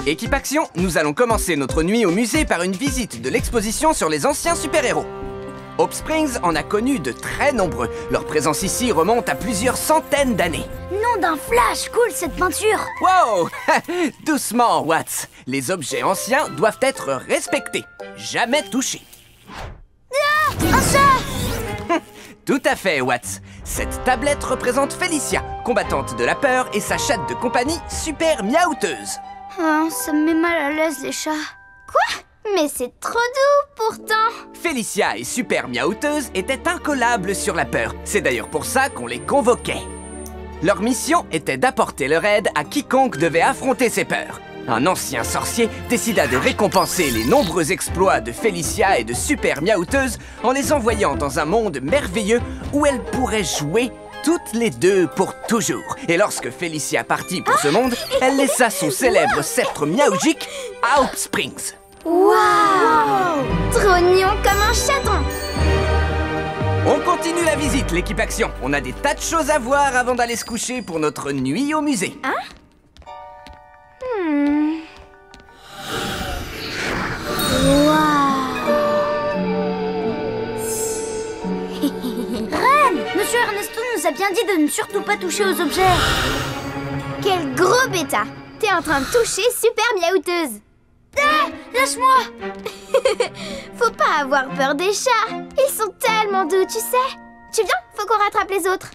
Équipe Action, nous allons commencer notre nuit au musée par une visite de l'exposition sur les anciens super-héros. Hope Springs en a connu de très nombreux. Leur présence ici remonte à plusieurs centaines d'années. Nom d'un flash, cool cette peinture. Wow! Doucement, Watts. Les objets anciens doivent être respectés, jamais touchés. Ah, un chat! Tout à fait, Watts. Cette tablette représente Felicia, combattante de la peur, et sa chatte de compagnie, super miaouteuse. Oh, ça me met mal à l'aise les chats. Quoi? Mais c'est trop doux pourtant. Felicia et super miaouteuse étaient incollables sur la peur. C'est d'ailleurs pour ça qu'on les convoquait. Leur mission était d'apporter leur aide à quiconque devait affronter ses peurs. Un ancien sorcier décida de récompenser les nombreux exploits de Felicia et de super miaouteuse en les envoyant dans un monde merveilleux où elles pourraient jouer toutes les deux pour toujours. Et lorsque Felicia partit pour ce monde, elle laissa son célèbre sceptre miaougique à Hope Springs. Waouh! Trop mignon comme un chaton. On continue la visite, l'équipe Action. On a des tas de choses à voir avant d'aller se coucher pour notre nuit au musée. Hein? Monsieur Ernesto nous a bien dit de ne surtout pas toucher aux objets. Quel gros bêta! T'es en train de toucher super miaouteuse. Ah, lâche-moi. Faut pas avoir peur des chats. Ils sont tellement doux, tu sais. Tu viens? Faut qu'on rattrape les autres.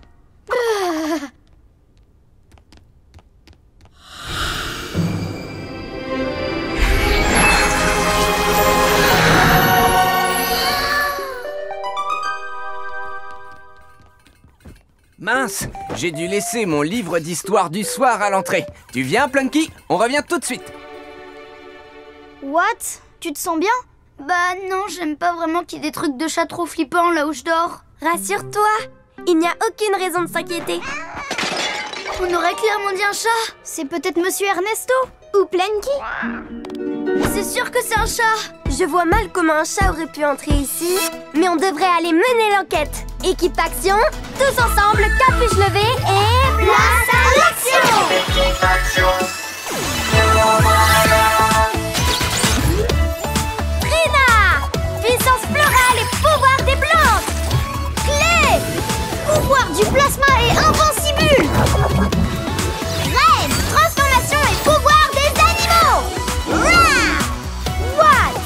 Mince, j'ai dû laisser mon livre d'histoire du soir à l'entrée. Tu viens, Plunky? On revient tout de suite. What? Tu te sens bien? Bah non, j'aime pas vraiment qu'il y ait des trucs de chat trop flippants là où je dors. Rassure-toi, il n'y a aucune raison de s'inquiéter. On aurait clairement dit un chat. C'est peut-être Monsieur Ernesto ou Plunky. C'est sûr que c'est un chat. Je vois mal comment un chat aurait pu entrer ici, mais on devrait aller mener l'enquête. Équipe Action, tous ensemble, capuche levée et place à l'action! Équipe Action. Trina! Puissance florale et pouvoir des plantes! Clé! Pouvoir du plasma et invincible! Reine! Transformation et pouvoir des animaux! Rah! What?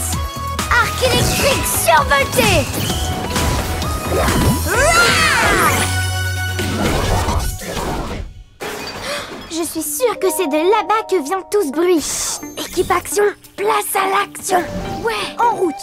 Arc électrique survolté! Je suis sûre que c'est de là-bas que vient tout ce bruit. Équipe Action, place à l'action. Ouais, en route.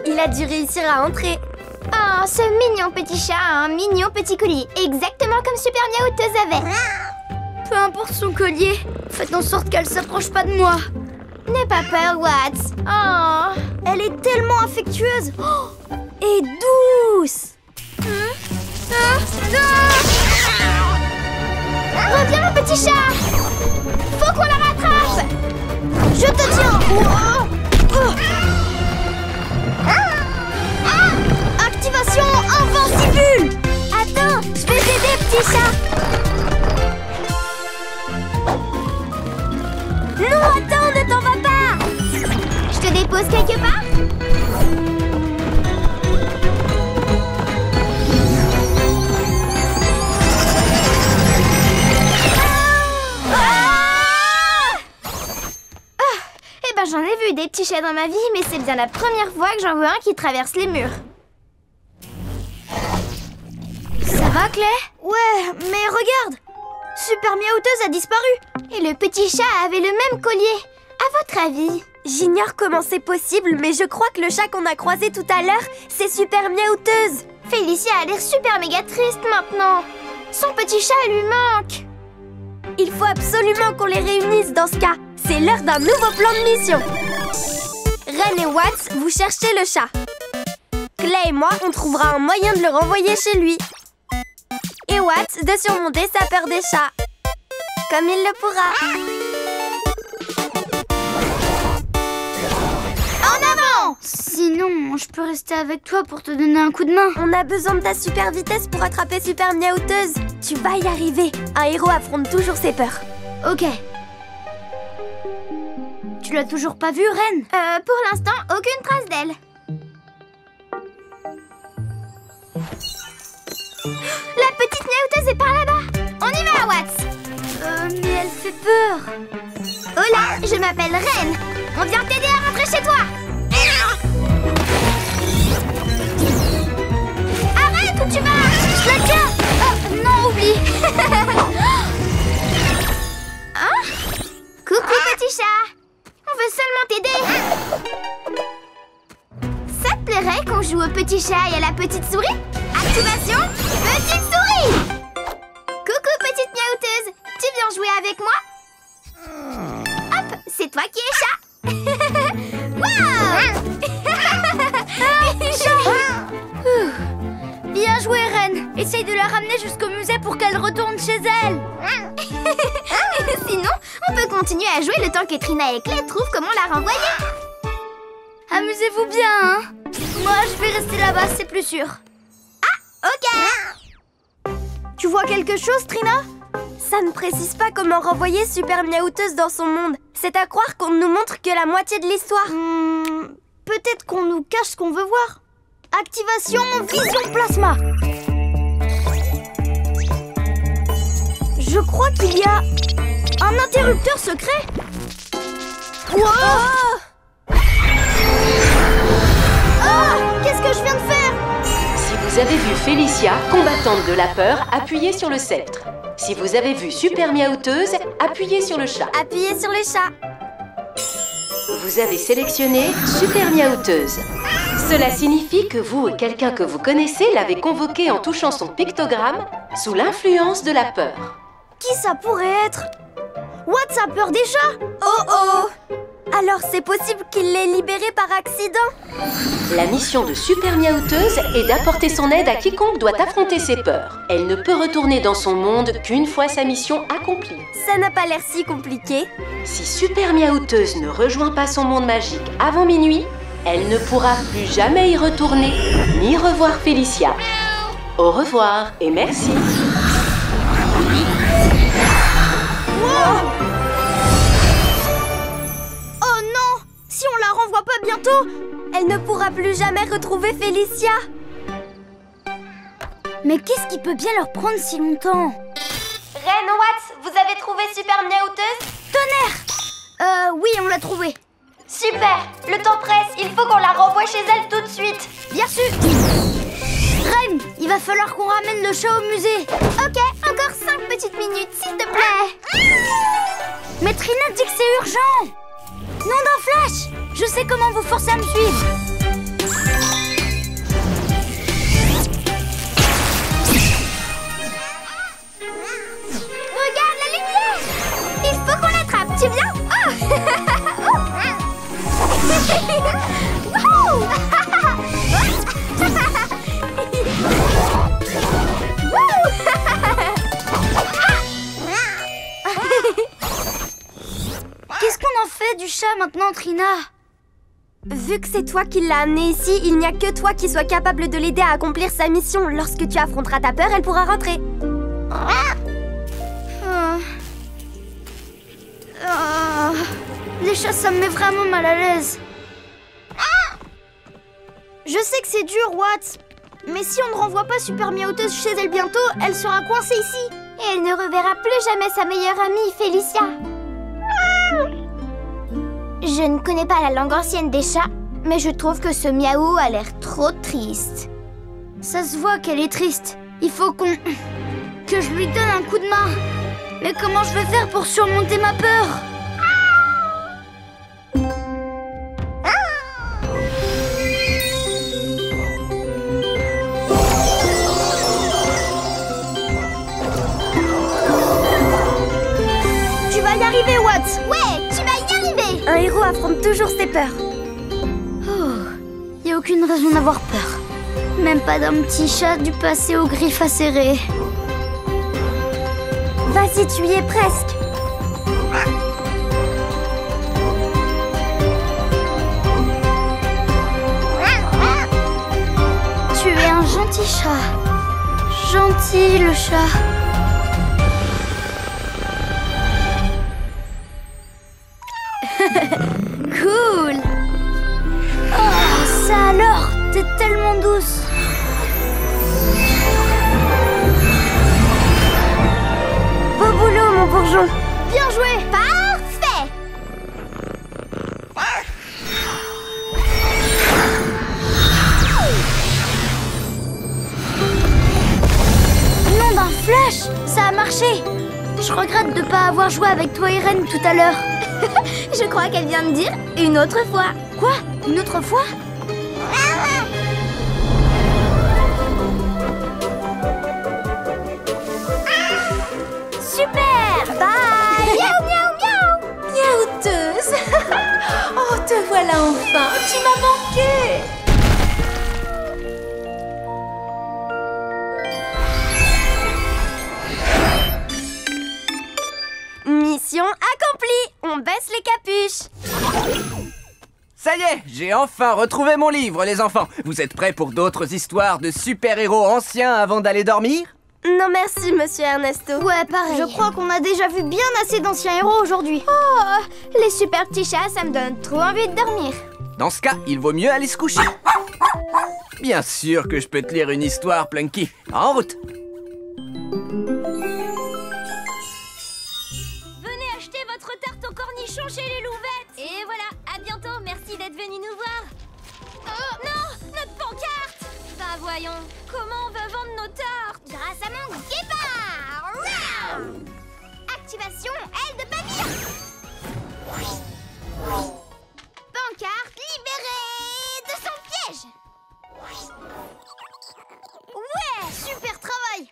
Il a dû réussir à entrer. Oh, ce mignon petit chat a un mignon petit collier, exactement comme Super Miaouteuse avait. Peu importe son collier, faites en sorte qu'elle s'approche pas de moi. N'aie pas peur, Watts. Oh, elle est tellement affectueuse Et douce. Reviens, mon petit chat. Faut qu'on la rattrape. Je te tiens. Activation invincible. Attends, je vais t'aider, petit chat. Non, attends, ne t'en vas pas. Je te dépose quelque part. J'en ai vu des petits chats dans ma vie, mais c'est bien la première fois que j'en vois un qui traverse les murs. Ça va, Clay? Ouais, mais regarde! Super Miaouteuse a disparu! Et le petit chat avait le même collier. À votre avis? J'ignore comment c'est possible, mais je crois que le chat qu'on a croisé tout à l'heure, c'est Super Miaouteuse. Felicia a l'air super méga triste maintenant. Son petit chat lui manque. Il faut absolument qu'on les réunisse dans ce cas. C'est l'heure d'un nouveau plan de mission. Ren et Watts, vous cherchez le chat. Clay et moi, on trouvera un moyen de le renvoyer chez lui. Et Watts de surmonter sa peur des chats. Comme il le pourra. En avant! Sinon, je peux rester avec toi pour te donner un coup de main. On a besoin de ta super vitesse pour attraper Super Miaouteuse. Tu vas y arriver. Un héros affronte toujours ses peurs. Ok. Tu l'as toujours pas vue, Ren? Pour l'instant, aucune trace d'elle. La petite miaouteuse est par là-bas. On y va, Watts. Mais elle fait peur. Hola, je m'appelle Ren. On vient t'aider à rentrer chez toi. Arrête où tu vas? Je la tiens. Oh, non, oublie. Hein? Coucou, petit chat. On veut seulement t'aider. Ça te plairait qu'on joue au petit chat et à la petite souris? Activation, petite souris! Coucou, petite miaouteuse. Tu viens jouer avec moi? Hop, c'est toi qui es chat. Waouh! Bien joué, Ren. Essaye de la ramener jusqu'au musée pour qu'elle retourne chez elle. Sinon, on peut continuer à jouer le temps que Trina et Clay trouvent comment la renvoyer. Amusez-vous bien, hein? Moi, je vais rester là-bas, c'est plus sûr. Ah, ok. Tu vois quelque chose, Trina? Ça ne précise pas comment renvoyer Super Miaouteuse dans son monde. C'est à croire qu'on ne nous montre que la moitié de l'histoire. Peut-être qu'on nous cache ce qu'on veut voir. Activation Vision Plasma. Je crois qu'il y a un interrupteur secret. Wow! Ah! Qu'est-ce que je viens de faire? Si vous avez vu Félicia, combattante de la peur, appuyez sur le sceptre. Si vous avez vu Super Miaouteuse, appuyez sur le chat. Appuyez sur les chats. Vous avez sélectionné Super Miaouteuse. Cela signifie que vous ou quelqu'un que vous connaissez l'avez convoquée en touchant son pictogramme sous l'influence de la peur. Qui ça pourrait être? Watts a peur des chats? Oh oh! Alors c'est possible qu'il l'ait libérée par accident? La mission de Super Miaouteuse est d'apporter son aide à quiconque doit affronter ses peurs. Elle ne peut retourner dans son monde qu'une fois sa mission accomplie. Ça n'a pas l'air si compliqué. Si Super Miaouteuse ne rejoint pas son monde magique avant minuit, elle ne pourra plus jamais y retourner, ni revoir Félicia. Au revoir et merci. Wow! Oh non! Si on la renvoie pas bientôt, elle ne pourra plus jamais retrouver Félicia. Mais qu'est-ce qui peut bien leur prendre si longtemps? Ren, Watts, vous avez trouvé Super Miaouteuse? Tonnerre! Oui, on l'a trouvée. Super! Le temps presse, il faut qu'on la renvoie chez elle tout de suite. Bien sûr! Ren, il va falloir qu'on ramène le chat au musée. Ok, encore 5 petites minutes, s'il te plaît. Mais Trina dit que c'est urgent. Nom d'un flash! Je sais comment vous forcer à me suivre. Regarde la lumière! Il faut qu'on l'attrape, tu viens? Oh! Qu'est-ce qu'on en fait du chat maintenant, Trina? Vu que c'est toi qui l'as amené ici, il n'y a que toi qui sois capable de l'aider à accomplir sa mission. Lorsque tu affronteras ta peur, elle pourra rentrer. Les chats, ça me met vraiment mal à l'aise. Je sais que c'est dur, Watts. Mais si on ne renvoie pas Super Miaouteuse chez elle bientôt, elle sera coincée ici. Et elle ne reverra plus jamais sa meilleure amie, Félicia. Je ne connais pas la langue ancienne des chats, mais je trouve que ce miaou a l'air trop triste. Ça se voit qu'elle est triste. Il faut que je lui donne un coup de main. Mais comment je vais faire pour surmonter ma peur? Tu vas y arriver, Watts. Ouais, tu vas y arriver. Un héros affronte toujours ses peurs. aucune raison d'avoir peur. Même pas d'un petit chat du passé aux griffes acérées. Vas-y, tu y es presque. Tu es un gentil chat. Gentil, le chat. Cool. Oh, ça alors, t'es tellement douce. Beau boulot, mon bourgeon. Bien joué. Parfait. Nom d'un flash, ça a marché. Je regrette de pas avoir joué avec toi, Irène, tout à l'heure. Je crois qu'elle vient de dire une autre fois. Quoi? Une autre fois? Super! Bye! Miaou, miaou, miaou! Miaouteuse. Oh, te voilà enfin. Tu m'as manqué. Mission accomplie. On baisse les capuches. Ça y est, j'ai enfin retrouvé mon livre, les enfants. Vous êtes prêts pour d'autres histoires de super-héros anciens avant d'aller dormir? Non merci, monsieur Ernesto. Ouais, pareil. Je crois qu'on a déjà vu bien assez d'anciens héros aujourd'hui. Oh, les super petits chats, ça me donne trop envie de dormir. Dans ce cas, il vaut mieux aller se coucher. Bien sûr que je peux te lire une histoire, Plunky. En route. Venez acheter votre tarte aux cornichons chez les Louvettes. Et voilà, à bientôt, merci d'être venu nous voir. Oh non, notre pancarte. Bah voyons, comment on va vendre nos tartes? Grâce à mon guépard. Roar. Activation aile de Pamir. Pancarte libérée de son piège. Ouais, super travail.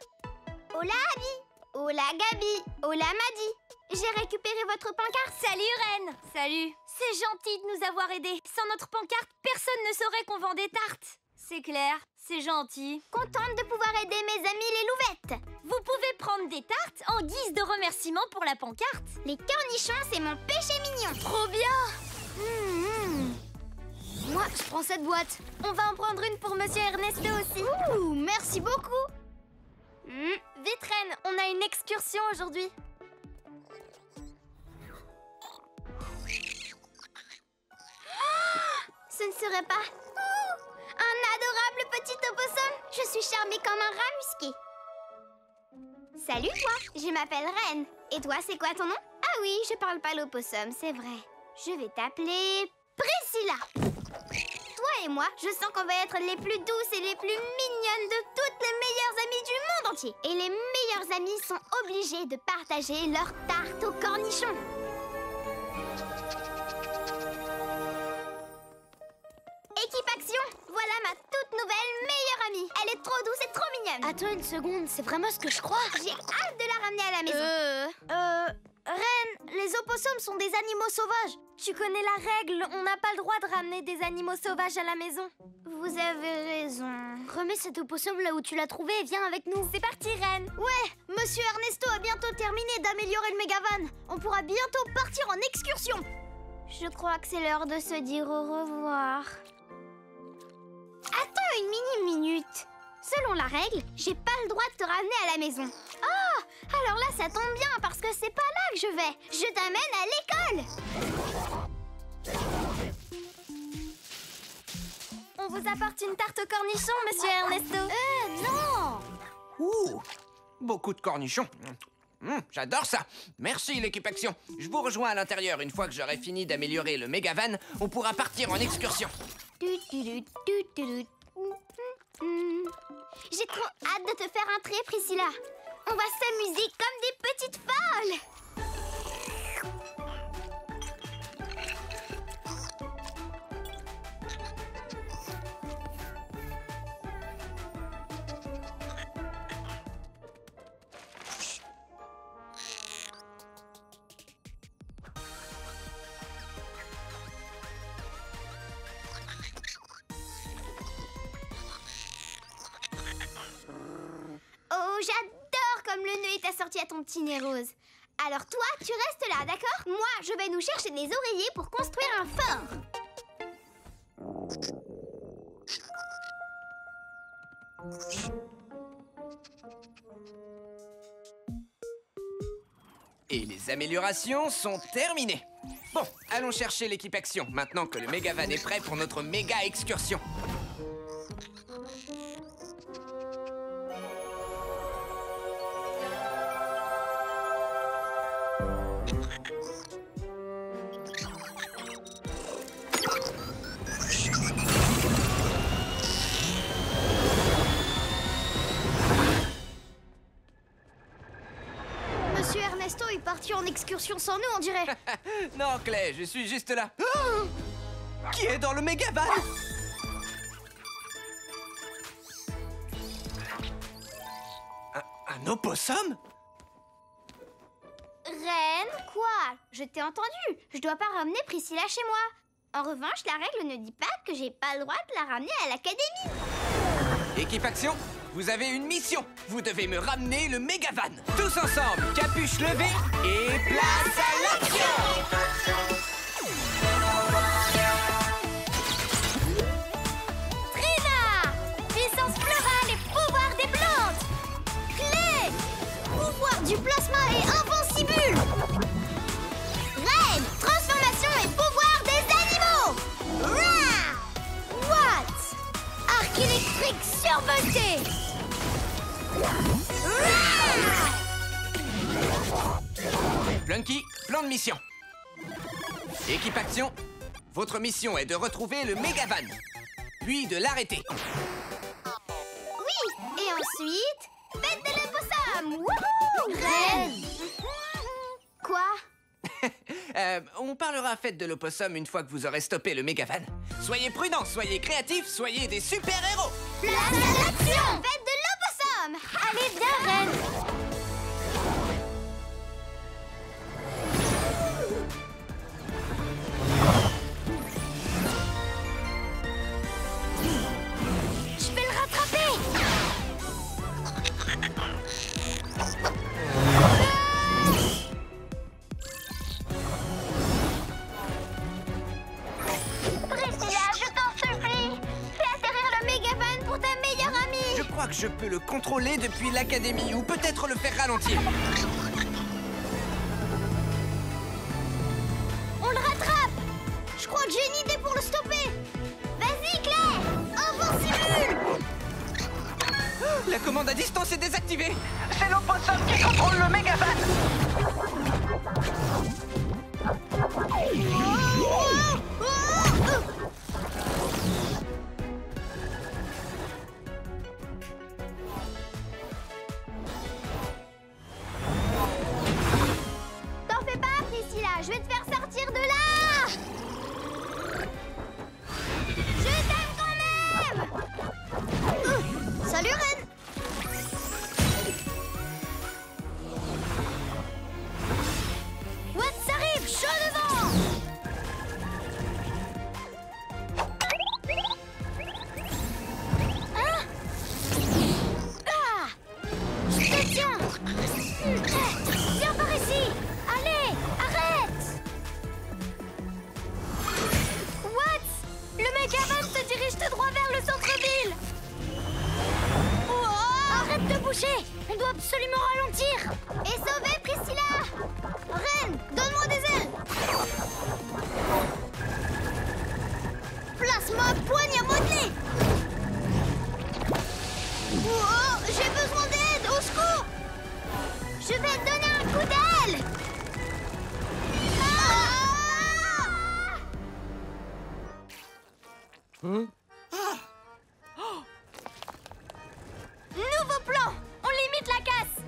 Hola Abby, hola Gabi, hola Maddy. J'ai récupéré votre pancarte. Salut Reine. Salut. C'est gentil de nous avoir aidés. Sans notre pancarte, personne ne saurait qu'on vend des tartes. C'est clair, c'est gentil. Contente de pouvoir aider mes amis les louvettes. Vous pouvez prendre des tartes en guise de remerciement pour la pancarte. Les cornichons, c'est mon péché mignon. Trop bien. Moi, je prends cette boîte. On va en prendre une pour monsieur Ernesto aussi. Ouh, merci beaucoup. Vite Reine, on a une excursion aujourd'hui. Ce ne serait pas un adorable petit opossum. Je suis charmée comme un rat musqué. Salut toi, je m'appelle Reine. Et toi, c'est quoi ton nom? Ah oui, je parle pas l'opossum, c'est vrai. Je vais t'appeler Priscilla. Toi et moi, je sens qu'on va être les plus douces et les plus mignonnes de toutes les meilleures amies du monde entier. Et les meilleures amies sont obligées de partager leur tarte aux cornichons. Équipe Action, voilà ma toute nouvelle meilleure amie. Elle est trop douce et trop mignonne. Attends une seconde, c'est vraiment ce que je crois. J'ai hâte de la ramener à la maison. Reine, les opossums sont des animaux sauvages. Tu connais la règle, on n'a pas le droit de ramener des animaux sauvages à la maison. Vous avez raison. Remets cet opossum là où tu l'as trouvé et viens avec nous. C'est parti, Reine. Ouais, Monsieur Ernesto a bientôt terminé d'améliorer le mégavan. On pourra bientôt partir en excursion. Je crois que c'est l'heure de se dire au revoir. Attends une minute. Selon la règle, j'ai pas le droit de te ramener à la maison. Oh, alors là, ça tombe bien parce que c'est pas là que je vais. Je t'amène à l'école. On vous apporte une tarte aux cornichons, monsieur Ernesto. Non. Ouh, beaucoup de cornichons. J'adore ça. Merci l'équipe Action. Je vous rejoins à l'intérieur. Une fois que j'aurai fini d'améliorer le mégavan, on pourra partir en excursion. J'ai trop hâte de te faire entrer, Priscilla. On va s'amuser comme des petites folles. ton petit nez rose. Alors toi, tu restes là, d'accord? Moi, je vais nous chercher des oreillers pour construire un fort. Et les améliorations sont terminées. Bon, allons chercher l'équipe Action, maintenant que le Mégavan est prêt pour notre méga excursion. Monsieur Ernesto est parti en excursion sans nous, on dirait. Non, Clay, je suis juste là. Oh, qui est dans le Mégavan? Un opossum? Reine, quoi? Je t'ai entendu. Je dois pas ramener Priscilla chez moi. En revanche, la règle ne dit pas que j'ai pas le droit de la ramener à l'académie. Équipe Action, vous avez une mission. Vous devez me ramener le Mégavan. Tous ensemble, capuche levée et place à l'action! Trina! Puissance florale et pouvoir des plantes! Clé! Pouvoir du plasma et invincible! Reine! Transformation et pouvoir des animaux! Rah! What? Arc électrique survolté! Plunky, plan de mission. Équipe Action, votre mission est de retrouver le Mégavan, puis de l'arrêter. Oui! Et ensuite, fête de l'opossum! Wouhou! Reine! Quoi? On parlera fête de l'opossum une fois que vous aurez stoppé le Mégavan. Soyez prudents, soyez créatifs, soyez des super-héros! Place à l'action! Fête de l'opossum! Allez, viens, Reine! Je vais le rattraper! Priscilla, je t'en supplie! Fais atterrir le Mégavan pour ta meilleure amie! Je crois que je peux le contrôler depuis l'académie, ou peut-être le faire ralentir. On le rattrape! Je crois que j'ai une idée pour le stopper! Vas-y, Claire! Invincible! La commande à distance est désactivée. C'est l'opossum qui contrôle le Mégavan. T'en fais pas, Priscilla! Je vais te faire sortir de là! Je t'aime quand même! Salut, Reine! Watts arrive, chaud devant! Hein? Ah! Je te tiens! Viens par ici! Allez, arrête! Watts! Le Mégavan se dirige tout droit vers le centre-ville! Arrête de bouger! On doit absolument ralentir! Et sauver Priscilla! Reine, donne-moi des ailes! Place-moi poigne à modeler! Oh, j'ai besoin d'aide! Au secours! Je vais te donner un coup d'aile! Nouveau plan! On limite la casse!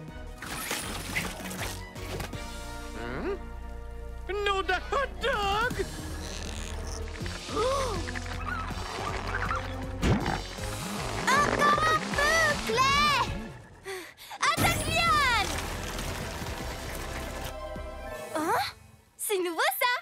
Nom d'un hot dog! Encore un peu, Claire! Attaque Liane! Hein? C'est nouveau ça!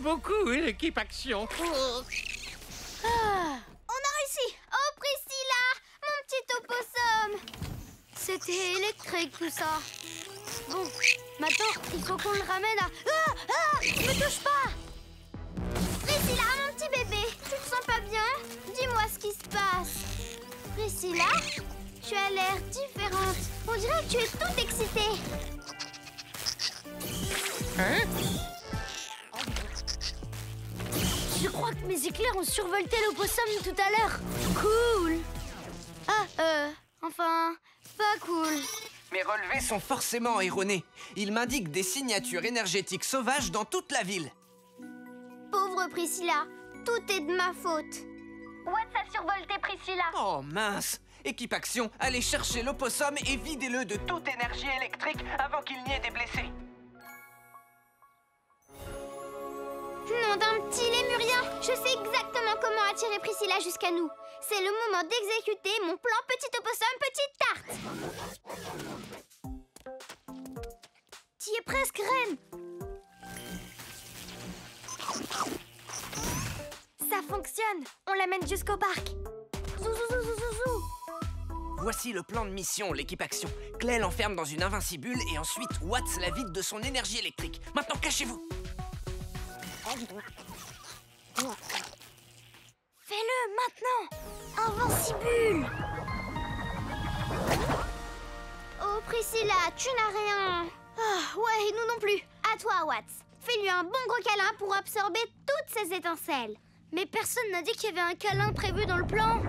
beaucoup, l'équipe Action. On a réussi! Oh, Priscilla! Mon petit opossum! C'était électrique tout ça. Bon, maintenant, il faut qu'on le ramène à... Me touche pas! Priscilla, mon petit bébé, tu te sens pas bien? Dis-moi ce qui se passe. Priscilla, tu as l'air différente. On dirait que tu es toute excitée. Hein? Je crois que mes éclairs ont survolté l'opossum tout à l'heure. Cool. Enfin, pas cool. Mes relevés sont forcément erronés. Ils m'indiquent des signatures énergétiques sauvages dans toute la ville. Pauvre Priscilla, tout est de ma faute. Watts a survolté Priscilla. Oh mince! Équipe Action, allez chercher l'opossum et videz-le de toute énergie électrique avant qu'il n'y ait des blessés. Nom d'un petit lémurien, je sais exactement comment attirer Priscilla jusqu'à nous. C'est le moment d'exécuter mon plan petit opossum, petite tarte. T'y es presque, Reine. Ça fonctionne. On l'amène jusqu'au parc. Zou, zou, zou, zou, zou, zou. Voici le plan de mission, l'équipe Action. Clay l'enferme dans une invincibule et ensuite Watts la vide de son énergie électrique. Maintenant, cachez-vous! Fais-le maintenant. Invincibule. Oh, Priscilla, tu n'as rien. Ah, ouais, nous non plus. À toi, Watts. Fais-lui un bon gros câlin pour absorber toutes ces étincelles. Mais personne n'a dit qu'il y avait un câlin prévu dans le plan.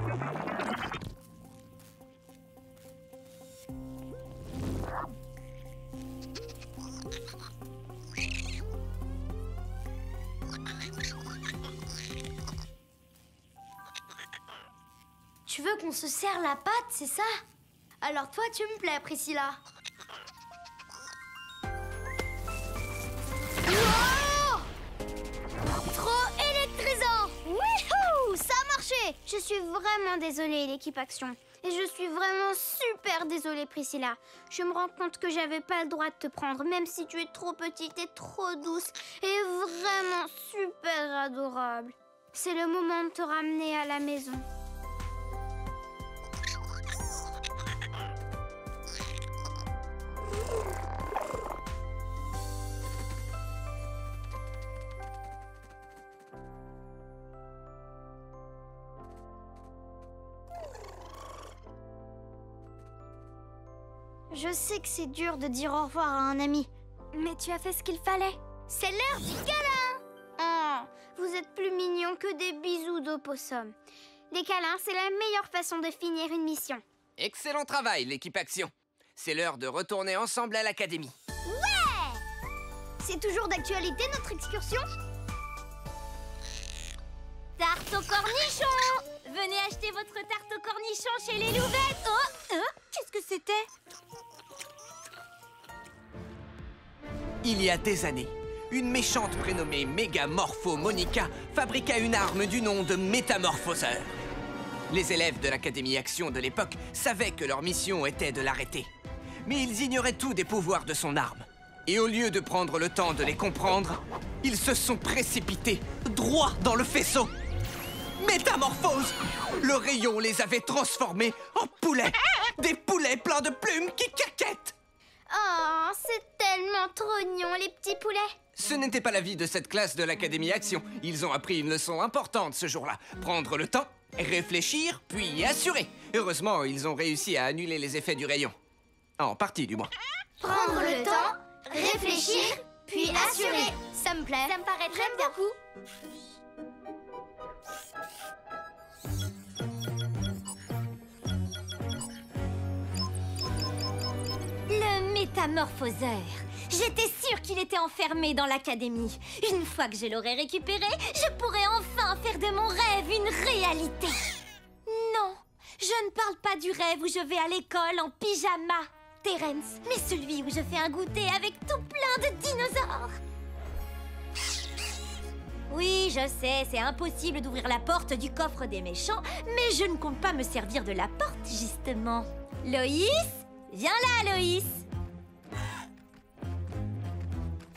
Tu veux qu'on se serre la patte, c'est ça? Alors toi, tu me plais, Priscilla. Wow! Trop électrisant! Wouhou! Ça a marché! Je suis vraiment désolée, l'équipe Action. Et je suis vraiment super désolée, Priscilla. Je me rends compte que j'avais pas le droit de te prendre, même si tu es trop petite et trop douce et vraiment super adorable. C'est le moment de te ramener à la maison. Je sais que c'est dur de dire au revoir à un ami, Mais tu as fait ce qu'il fallait. c'est l'heure du câlin! Oh, vous êtes plus mignons que des bisous d'opossum. Les câlins, c'est la meilleure façon de finir une mission. Excellent travail, l'équipe Action. C'est l'heure de retourner ensemble à l'académie. Ouais! C'est toujours d'actualité notre excursion? Tarte au cornichon! Venez acheter votre tarte au cornichon chez les Louvettes. Oh, qu'est-ce que c'était? Il y a des années, une méchante prénommée Mégamorpho Monica fabriqua une arme du nom de Métamorphoseur. Les élèves de l'Académie Action de l'époque savaient que leur mission était de l'arrêter. Mais ils ignoraient tout des pouvoirs de son arme. Et au lieu de prendre le temps de les comprendre, ils se sont précipités droit dans le faisceau. Métamorphose! Le rayon les avait transformés en poulets. Des poulets pleins de plumes qui caquettent. Oh, c'est tellement trop mignon, les petits poulets. Ce n'était pas l'avis de cette classe de l'Académie Action. Ils ont appris une leçon importante ce jour-là. Prendre le temps, réfléchir, puis assurer. Heureusement, ils ont réussi à annuler les effets du rayon. En partie, du moins. Prendre le temps, réfléchir, puis assurer. Ça me plaît. Ça me paraît très bien. beaucoup. Le métamorphoseur. J'étais sûre qu'il était enfermé dans l'académie. Une fois que je l'aurai récupéré, je pourrai enfin faire de mon rêve une réalité. Non, je ne parle pas du rêve où je vais à l'école en pyjama, Terence, mais celui où je fais un goûter avec tout plein de dinosaures. Oui, je sais, c'est impossible d'ouvrir la porte du coffre des méchants, mais je ne compte pas me servir de la porte, justement. Loïs? Viens là, Loïs!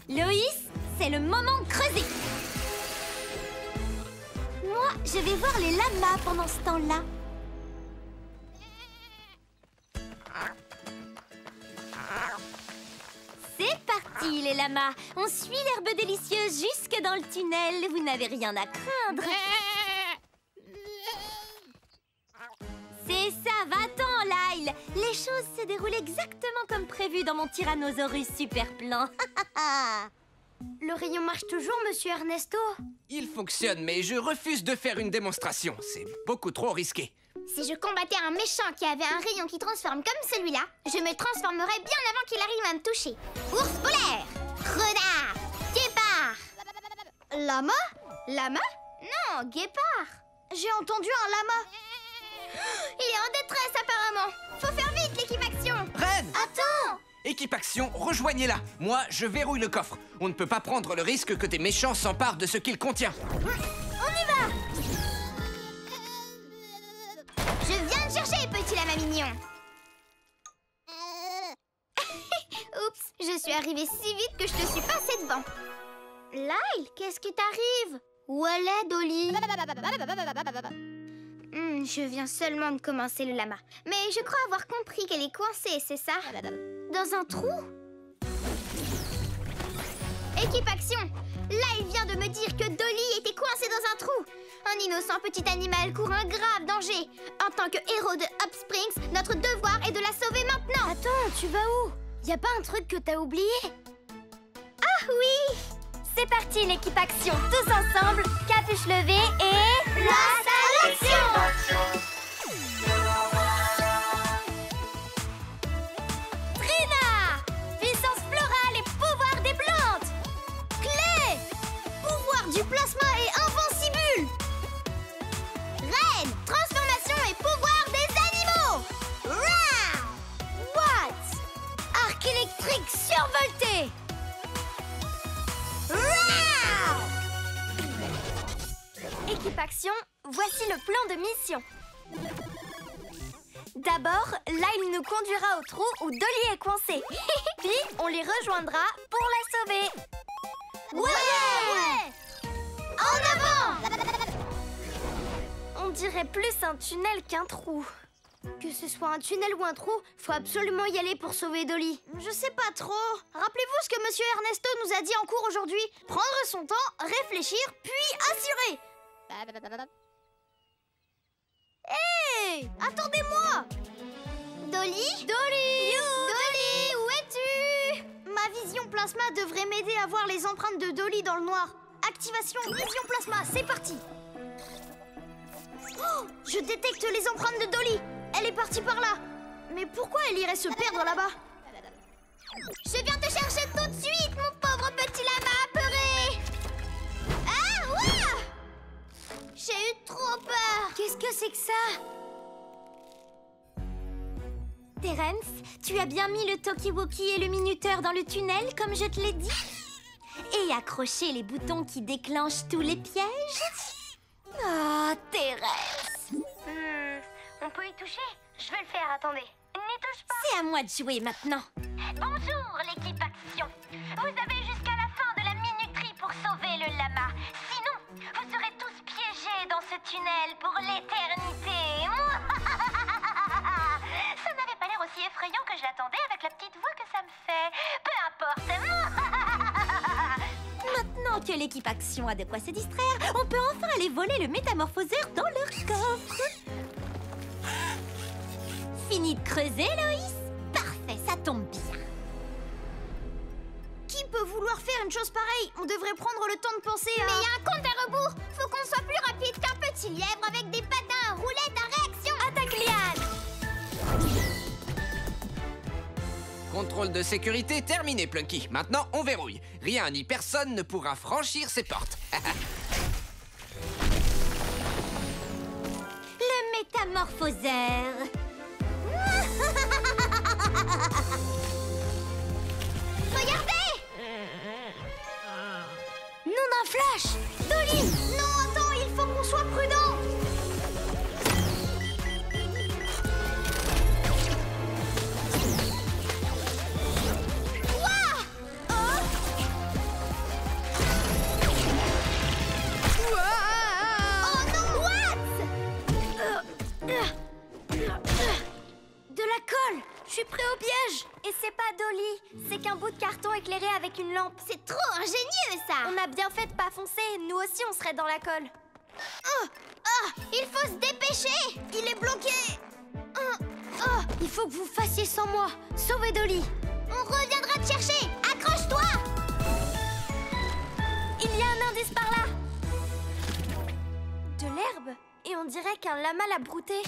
Loïs, c'est le moment de creuser! je vais voir les lamas pendant ce temps-là. C'est parti, les lamas. On suit l'herbe délicieuse jusque dans le tunnel. Vous n'avez rien à craindre. C'est ça, va-t'en, Lyle. Les choses se déroulent exactement comme prévu dans mon Tyrannosaurus super plan. Le rayon marche toujours, monsieur Ernesto? Il fonctionne, mais je refuse de faire une démonstration. C'est beaucoup trop risqué. Si je combattais un méchant qui avait un rayon qui transforme comme celui-là, je me transformerais bien avant qu'il arrive à me toucher. Ours polaire, renard, guépard. Lama? Lama? Non, guépard. J'ai entendu un lama. Il est en détresse apparemment. Faut faire vite, l'équipe action. Reine! Attends! Équipe Action, rejoignez-la. Moi, je verrouille le coffre. On ne peut pas prendre le risque que des méchants s'emparent de ce qu'il contient. On y va! Je viens de chercher, petit lama mignon. Oups, je suis arrivée si vite que je te suis passée devant. Lyle, qu'est-ce qui t'arrive? Où elle est, Dolly? Je viens seulement de commencer le lama. Mais je crois avoir compris qu'elle est coincée, c'est ça? Dans un trou? Équipe Action! Lyle vient de me dire que Dolly était coincée dans un trou. Un innocent petit animal court un grave danger. En tant que héros de Up Springs, notre devoir est de la sauver maintenant. Attends, tu vas où? Y a pas un truc que t'as oublié? Ah oui! C'est parti, l'équipe Action. Tous ensemble, capuche levée et... Place à l'action! Trina! Puissance florale et pouvoir des plantes! Clé! Pouvoir du plasma et invincible! Reine! Transformation et pouvoir des animaux! Rah! What? Arc électrique survolté! Rah! Équipe Action, voici le plan de mission. D'abord, Lyle nous conduira au trou où Dolly est coincée. Puis, on les rejoindra pour la sauver. Ouais! En avant! On dirait plus un tunnel qu'un trou. Que ce soit un tunnel ou un trou, faut absolument y aller pour sauver Dolly. Je sais pas trop. Rappelez-vous ce que monsieur Ernesto nous a dit en cours aujourd'hui. Prendre son temps, réfléchir, puis assurer. Hé! Attendez-moi! Dolly? Dolly! Dolly, où es-tu? Ma vision plasma devrait m'aider à voir les empreintes de Dolly dans le noir. Activation vision plasma, c'est parti! Oh, je détecte les empreintes de Dolly. Elle est partie par là. Mais pourquoi elle irait se perdre là-bas? Je viens te chercher tout de suite, mon pauvre petit lama apeuré. Ah, ouah! J'ai eu trop peur. Qu'est-ce que c'est que ça? Terence, tu as bien mis le talkie-walkie et le minuteur dans le tunnel, comme je te l'ai dit? Et accroché les boutons qui déclenchent tous les pièges? Oh, Terence! On peut y toucher? Je vais le faire, attendez. N'y touche pas. C'est à moi de jouer maintenant. Bonjour l'équipe Action. Vous avez jusqu'à la fin de la minuterie pour sauver le lama. Sinon, vous serez tous piégés dans ce tunnel pour l'éternité. Ça n'avait pas l'air aussi effrayant que je l'attendais avec la petite voix que ça me fait. Peu importe. Maintenant que l'équipe Action a de quoi se distraire, on peut enfin aller voler le métamorphoseur dans leur coffre. Fini de creuser, Loïs? Parfait, ça tombe bien. Qui peut vouloir faire une chose pareille? On devrait prendre le temps de penser à... Mais il y a un compte à rebours. Faut qu'on soit plus rapide qu'un petit lièvre avec des patins à roulettes à réaction. Attaque Liane! Contrôle de sécurité terminé, Plunky. Maintenant, on verrouille. Rien ni personne ne pourra franchir ces portes. Le métamorphoseur. Regardez! Non, un flash! Dolly! Non, attends, il faut qu'on soit prudent! Ouah! Oh! Oh non! c'est pas Dolly. C'est qu'un bout de carton éclairé avec une lampe. C'est trop ingénieux, ça. On a bien fait de pas foncer. Nous aussi, on serait dans la colle. Il faut se dépêcher. Il est bloqué. Il faut que vous fassiez sans moi. Sauvez Dolly. On reviendra te chercher. Accroche-toi. Il y a un indice par là. De l'herbe. Et on dirait qu'un lama l'a brouté.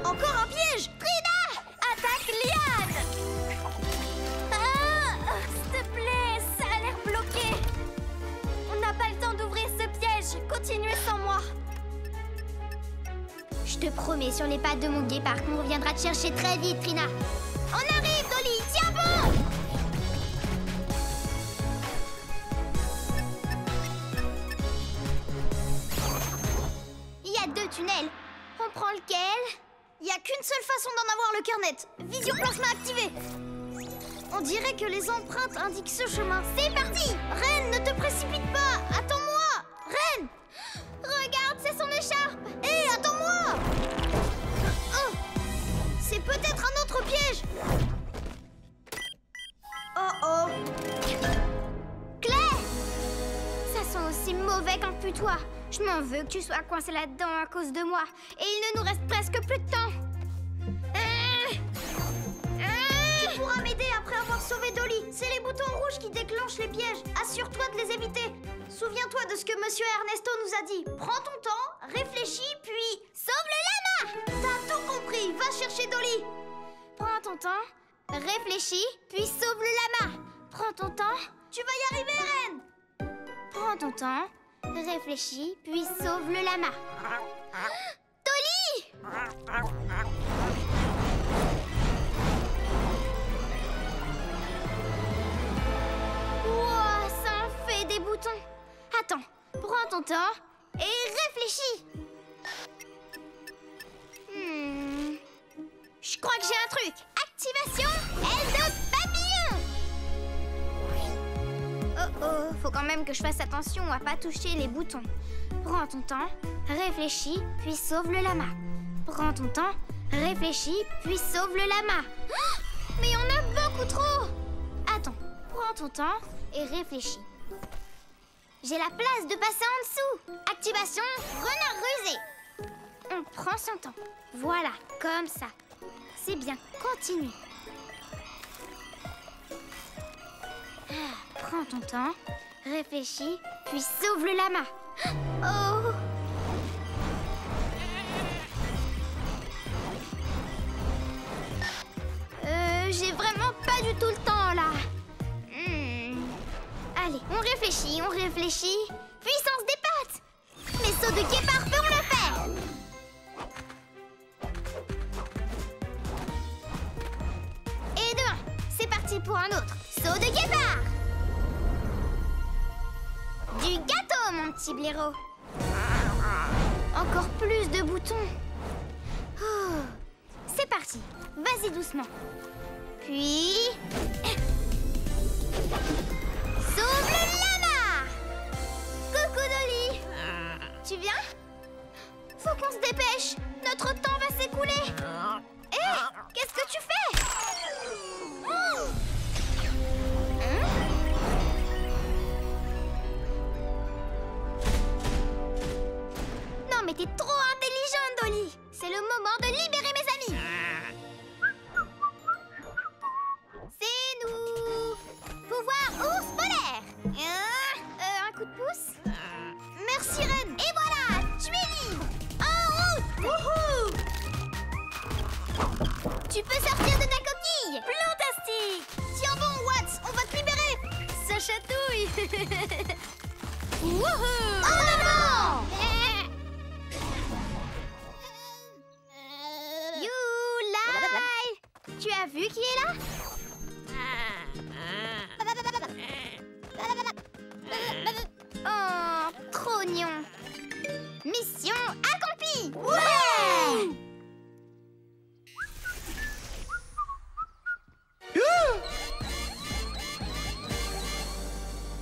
Encore un piège. Trina! Attaque Liane! S'il te plaît, ça a l'air bloqué. On n'a pas le temps d'ouvrir ce piège. Continuez sans moi. Je te promets sur les pattes de mon guépard qu'on reviendra te chercher très vite, Trina. On arrive, Dolly. Tiens bon. Il y a 2 tunnels. On prend lequel? Il n'y a qu'une seule façon d'en avoir le cœur net. Vision plasma activée. On dirait que les empreintes indiquent ce chemin. C'est parti. Reine, ne te précipite pas. Attends-moi. Reine. Regarde, c'est son écharpe. Hé, attends-moi. Oh, c'est peut-être un autre piège. Oh. Claire. Ça sent aussi mauvais qu'un putois. Je m'en veux que tu sois coincé là-dedans à cause de moi. Et il ne nous reste presque plus de temps. Tu pourras m'aider après avoir sauvé Dolly. C'est les boutons rouges qui déclenchent les pièges. Assure-toi de les éviter. Souviens-toi de ce que Monsieur Ernesto nous a dit. Prends ton temps, réfléchis, puis sauve le lama. T'as tout compris. Va chercher Dolly. Prends ton temps, réfléchis, puis sauve le lama. Prends ton temps. Tu vas y arriver, Reine. Prends ton temps. Réfléchis, puis sauve le lama. Dolly! Wow, ça en fait des boutons. Attends, prends ton temps et réfléchis. Je crois que j'ai un truc. Activation aile de papillon. Oh, faut quand même que je fasse attention à pas toucher les boutons. Prends ton temps, réfléchis, puis sauve le lama. Prends ton temps, réfléchis, puis sauve le lama. Mais il y en a beaucoup trop. Attends, prends ton temps et réfléchis. J'ai la place de passer en dessous. Activation renard rusé. On prend son temps. Voilà, comme ça. C'est bien, continue. Prends ton temps, réfléchis, puis sauve le lama. Oh! J'ai vraiment pas du tout le temps, là. Allez, on réfléchit. Puissance des pattes. Mes sauts de guépard feront l'affaire. Et de 1, c'est parti pour un autre. Saut de guépard. Du gâteau, mon petit blaireau. Encore plus de boutons. Oh. C'est parti. Vas-y doucement. Puis... sauve le lama. Coucou Dolly. Tu viens? Faut qu'on se dépêche. Notre temps va s'écouler. Hé, qu'est-ce que tu fais? Oh. Non mais t'es trop intelligente, Dolly. C'est le moment de libérer mes amis. C'est nous. Pouvoir ours polaire. Un coup de pouce. Merci Reine. Et voilà, tu es libre. En route. Wouhou. Tu peux sortir de ta coquille. Fantastique. Tiens bon, Watts, on va te libérer. Ça chatouille. Wouhou. En avant. Youlai. Tu as vu qui est là? Oh, trop mignon. Mission accomplie. Ouais.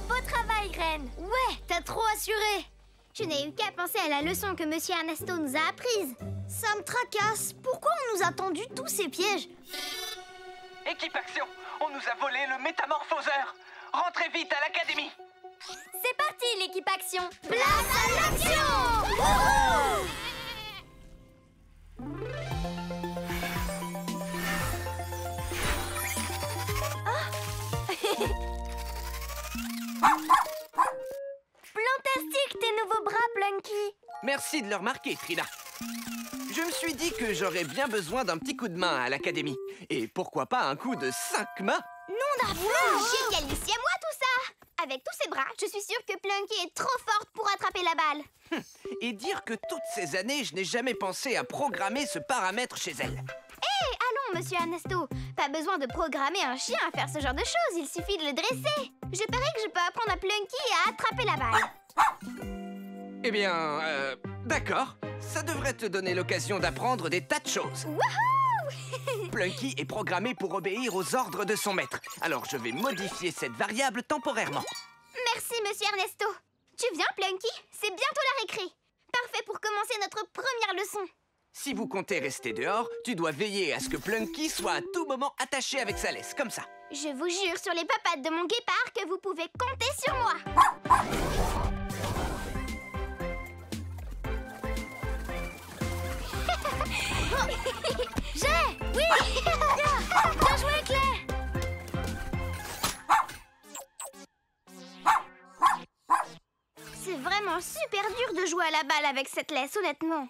Beau travail, Reine. Ouais, t'as trop assuré. Je n'ai eu qu'à penser à la leçon que Monsieur Ernesto nous a apprise. Ça me tracasse. Pourquoi on nous a tendu tous ces pièges? Équipe Action, on nous a volé le métamorphoseur. Rentrez vite à l'académie. C'est parti, l'équipe Action. Place à l'action! Wouhou! Plantastique, tes nouveaux bras, Plunky. Merci de le remarquer, Trina. Je me suis dit que j'aurais bien besoin d'un petit coup de main à l'académie. Et pourquoi pas un coup de 5 mains? Génial, ici à moi tout ça! Avec tous ces bras, je suis sûre que Plunky est trop forte pour attraper la balle. Et dire que toutes ces années, je n'ai jamais pensé à programmer ce paramètre chez elle. Allons, monsieur Ernesto. Pas besoin de programmer un chien à faire ce genre de choses, il suffit de le dresser. Je parie que je peux apprendre à Plunky à attraper la balle. Eh bien, d'accord. Ça devrait te donner l'occasion d'apprendre des tas de choses. Wouhou! Plunky est programmé pour obéir aux ordres de son maître. Alors je vais modifier cette variable temporairement. Merci, monsieur Ernesto. Tu viens, Plunky? C'est bientôt la récré. Parfait pour commencer notre première leçon. Si vous comptez rester dehors, tu dois veiller à ce que Plunky soit à tout moment attaché avec sa laisse, comme ça. Je vous jure sur les papates de mon guépard que vous pouvez compter sur moi. Oui. Bien joué, Claire. C'est vraiment super dur de jouer à la balle avec cette laisse, honnêtement.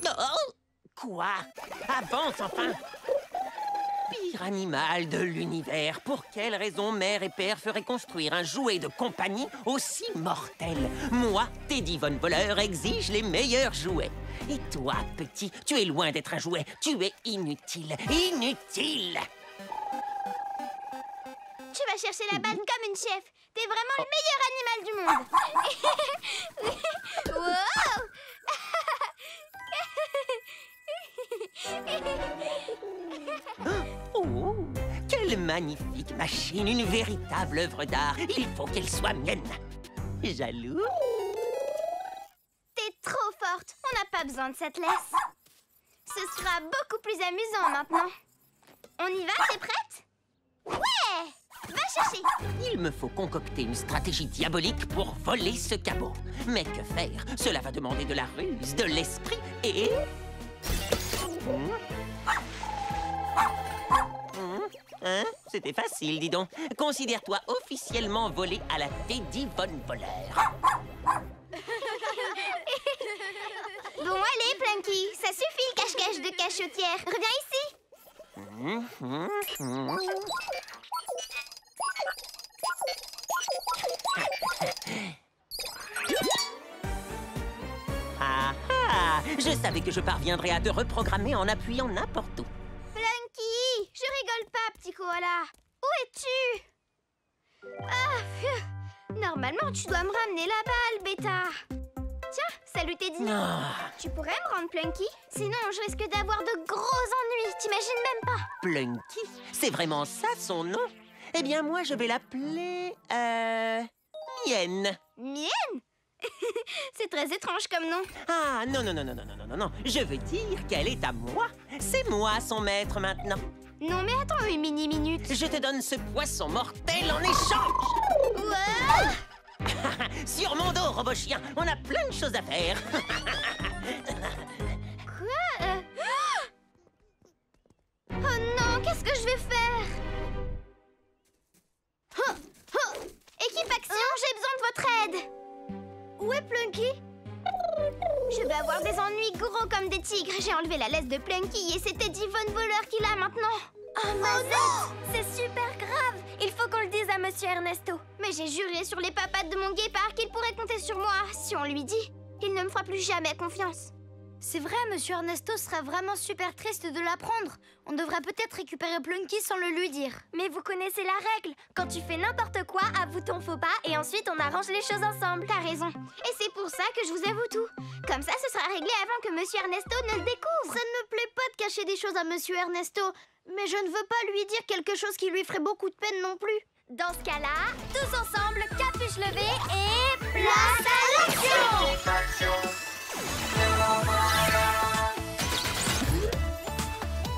Oh! Quoi? Avance enfin! Pire animal de l'univers, pour quelle raison mère et père feraient construire un jouet de compagnie aussi mortel? Moi, Teddy Von Voleur, exige les meilleurs jouets. Et toi, petit, tu es loin d'être un jouet. Tu es inutile. Inutile! Tu vas chercher la balle comme une chef. T'es vraiment le meilleur animal du monde. Wow! Oh, quelle magnifique machine, une véritable œuvre d'art. Il faut qu'elle soit mienne. Jaloux? T'es trop forte. On n'a pas besoin de cette laisse. Ce sera beaucoup plus amusant maintenant. On y va, t'es prête? Ouais! Va chercher. Il me faut concocter une stratégie diabolique pour voler ce cabot. Mais que faire? Cela va demander de la ruse, de l'esprit et... Hein? C'était facile, dis donc. Considère-toi officiellement volé à la Teddy Von Voleur. Bon, allez, Plunky. Ça suffit le cache-cache de cachotière. Reviens ici. Ah ah! Je savais que je parviendrais à te reprogrammer en appuyant n'importe où. Plunky, je rigole pas, petit koala. Où es-tu? Ah, pfiou. Normalement, tu dois me ramener la balle, bêta. Tiens, salut Teddy. Ah. Tu pourrais me rendre Plunky? Sinon, je risque d'avoir de gros ennuis. T'imagines même pas. Plunky? C'est vraiment ça son nom? Eh bien, moi, je vais l'appeler... Mienne. Mienne? C'est très étrange comme nom. Ah, non. Je veux dire qu'elle est à moi. C'est moi son maître maintenant. Non, mais attends une mini-minute. Je te donne ce poisson mortel en échange. Wow! Sur mon dos, robot chien, on a plein de choses à faire. Quoi? Oh non, qu'est-ce que je vais faire? Équipe Action, j'ai besoin de votre aide. Où est Plunky? Je vais avoir des ennuis gros comme des tigres. J'ai enlevé la laisse de Plunky et c'est Teddy Von Voleur qui l'a maintenant. Oh non! C'est super grave! Il faut qu'on le dise à Monsieur Ernesto. Mais j'ai juré sur les papates de mon guépard qu'il pourrait compter sur moi. Si on lui dit, il ne me fera plus jamais confiance. C'est vrai, Monsieur Ernesto serait vraiment super triste de l'apprendre. On devrait peut-être récupérer Plunky sans le lui dire. Mais vous connaissez la règle. Quand tu fais n'importe quoi, avoue ton faux pas et ensuite on arrange les choses ensemble. T'as raison. Et c'est pour ça que je vous avoue tout. Comme ça, ce sera réglé avant que Monsieur Ernesto ne le découvre. Ça ne me plaît pas de cacher des choses à Monsieur Ernesto. Mais je ne veux pas lui dire quelque chose qui lui ferait beaucoup de peine non plus. Dans ce cas-là, tous ensemble, capuche levée et... place à l'action!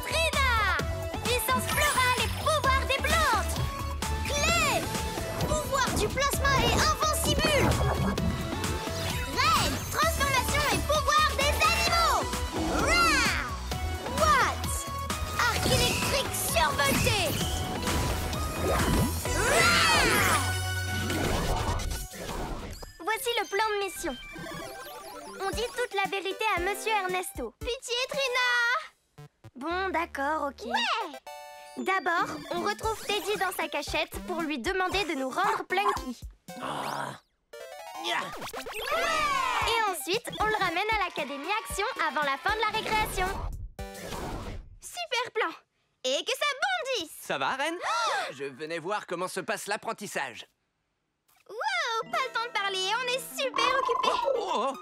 Trina! Puissance florale et pouvoir des plantes! Clé! Pouvoir du plasma et invincible! Reine! Transformation et pouvoir des animaux! Rah! What? Arc électrique survolté! Voici le plan de mission. On dit toute la vérité à Monsieur Ernesto. Pitié, Trina! Bon, d'accord, ok. Ouais! D'abord, on retrouve Teddy dans sa cachette pour lui demander de nous rendre Plunky. Et ensuite, on le ramène à l'Académie Action avant la fin de la récréation. Super plan! Et que ça bondisse! Ça va, Reine? Je venais voir comment se passe l'apprentissage. Wow! Pas le temps de parler, on est super occupés! Oh.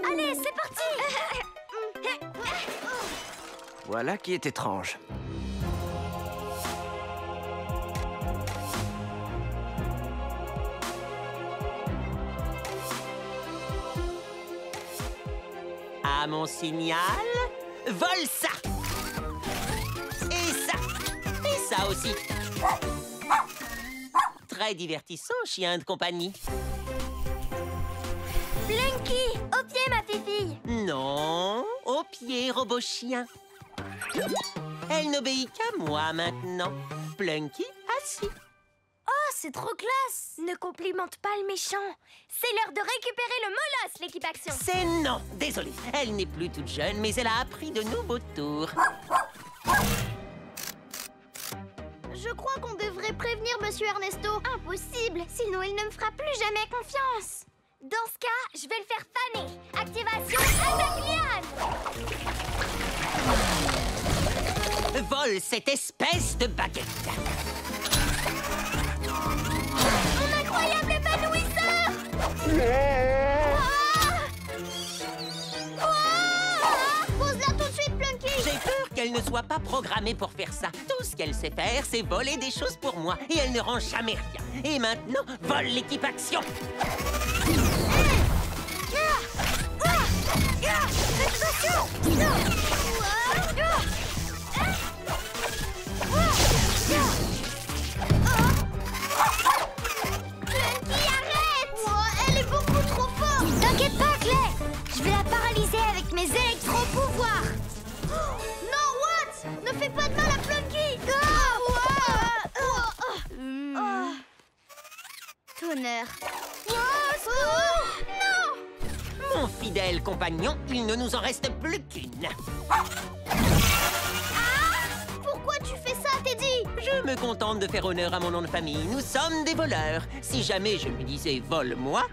Allez, c'est parti! Voilà qui est étrange. À mon signal, vole ça! Et ça! Et ça aussi! Très divertissant, chien de compagnie. Plunky, au pied, ma fifille! Non, au pied, robot chien. Elle n'obéit qu'à moi maintenant. Plunky, assis. Oh, c'est trop classe! Ne complimente pas le méchant. C'est l'heure de récupérer le molosse, l'équipe Action. C'est non, désolé. Elle n'est plus toute jeune, mais elle a appris de nouveaux tours. Je crois qu'on devrait prévenir Monsieur Ernesto. Impossible, sinon il ne me fera plus jamais confiance. Dans ce cas, je vais le faire faner. Activation Attaque-Liane! Vole cette espèce de baguette. Mon incroyable épanouisseur! Pose-la tout de suite, Plunky! J'ai peur qu'elle ne soit pas programmée pour faire ça. Tout ce qu'elle sait faire, c'est voler des choses pour moi. Et elle ne rend jamais rien. Et maintenant, vole l'équipe Action. Plunky, arrête! Elle est beaucoup trop forte! T'inquiète pas, Clé! Je vais la paralyser avec mes électro-pouvoirs! Non, what? Ne fais pas de mal à Plunky! Tonnerre! Non! Mon fidèle compagnon, il ne nous en reste plus qu'une. Pourquoi tu fais ça, Teddy? Je me contente de faire honneur à mon nom de famille. Nous sommes des voleurs. Si jamais je lui disais vole-moi...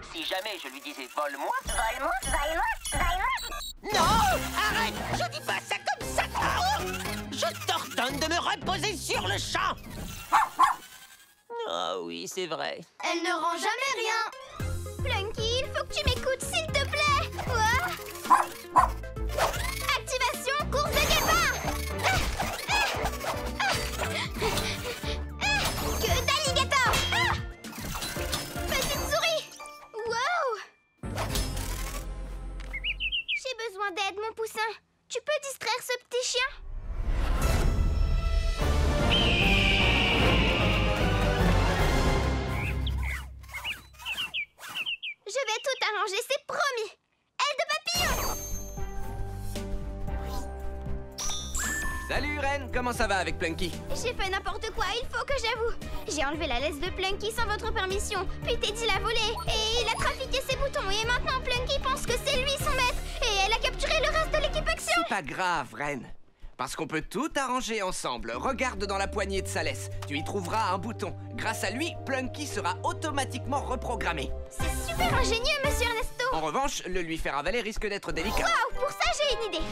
Non! Arrête! Je dis pas ça comme ça! Je t'ordonne de me reposer sur le champ! Ah oui, c'est vrai. Elle ne rend jamais rien! Plunky, il faut que tu m'écoutes, s'il te plaît! Activation course de guépard! Queue d'alligator! Petite souris! Wow! J'ai besoin d'aide, mon poussin. Tu peux distraire ce petit chien? Je vais tout arranger, c'est promis! Aile de papillon! Salut, Reine. Comment ça va avec Plunky? J'ai fait n'importe quoi, il faut que j'avoue. J'ai enlevé la laisse de Plunky sans votre permission, puis Teddy l'a volée, et il a trafiqué ses boutons, et maintenant Plunky pense que c'est lui son maître, et elle a capturé le reste de l'équipe Action! C'est pas grave, Reine. Parce qu'on peut tout arranger ensemble. Regarde dans la poignée de sa laisse. Tu y trouveras un bouton. Grâce à lui, Plunky sera automatiquement reprogrammé. C'est super ingénieux, Monsieur Ernesto! En revanche, le lui faire avaler risque d'être délicat. Waouh, pour ça j'ai une idée!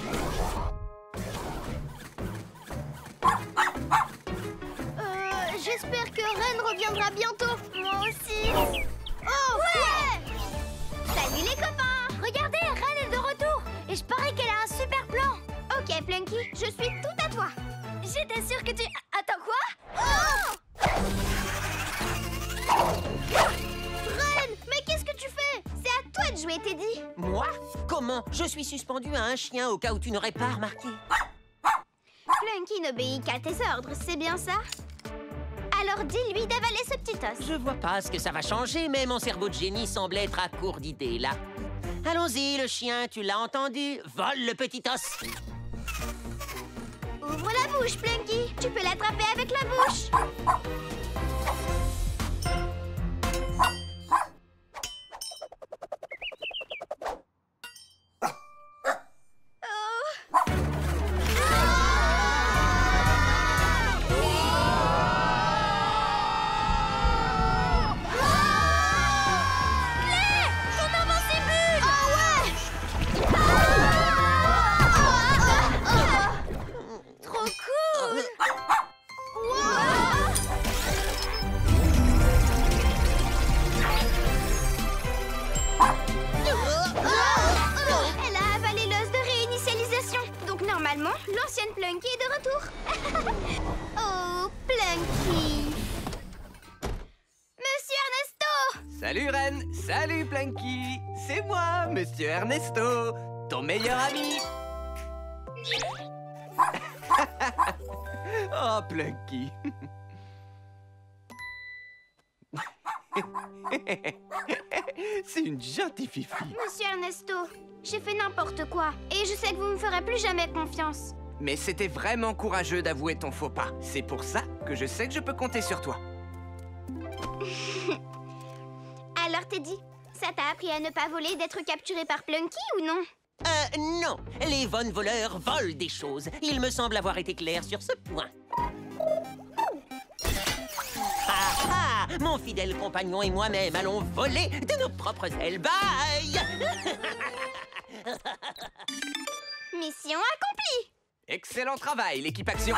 J'espère que Reine reviendra bientôt. Moi aussi. Oh, ouais! Salut les copains! Regardez, Reine est de retour. Et je parie qu'elle a un super plan. Ok, Plunky, je suis tout à toi. J'étais sûre que tu... Attends, quoi? Oh! sauver Teddy. Moi? Comment? Je suis suspendu à un chien au cas où tu n'aurais pas remarqué. Plunky n'obéit qu'à tes ordres, c'est bien ça? Alors dis-lui d'avaler ce petit os. Je vois pas ce que ça va changer, mais mon cerveau de génie semble être à court d'idées, là. Allons-y, le chien, tu l'as entendu? Vole le petit os! Ouvre la bouche, Plunky. Tu peux l'attraper avec la bouche. Normalement, l'ancienne Plunky est de retour. Oh, Plunky. Monsieur Ernesto! Salut Ren, salut Plunky. C'est moi, Monsieur Ernesto, ton meilleur ami. Oh, Plunky. C'est une gentille fifi. Monsieur Ernesto, j'ai fait n'importe quoi. Et je sais que vous me ferez plus jamais confiance. Mais c'était vraiment courageux d'avouer ton faux pas. C'est pour ça que je sais que je peux compter sur toi. Alors Teddy, ça t'a appris à ne pas voler, d'être capturé par Plunky ou non? Non. Les Von voleurs volent des choses. Il me semble avoir été clair sur ce point. Ah, mon fidèle compagnon et moi-même allons voler de nos propres ailes. Bye! Mission accomplie! Excellent travail, l'équipe Action.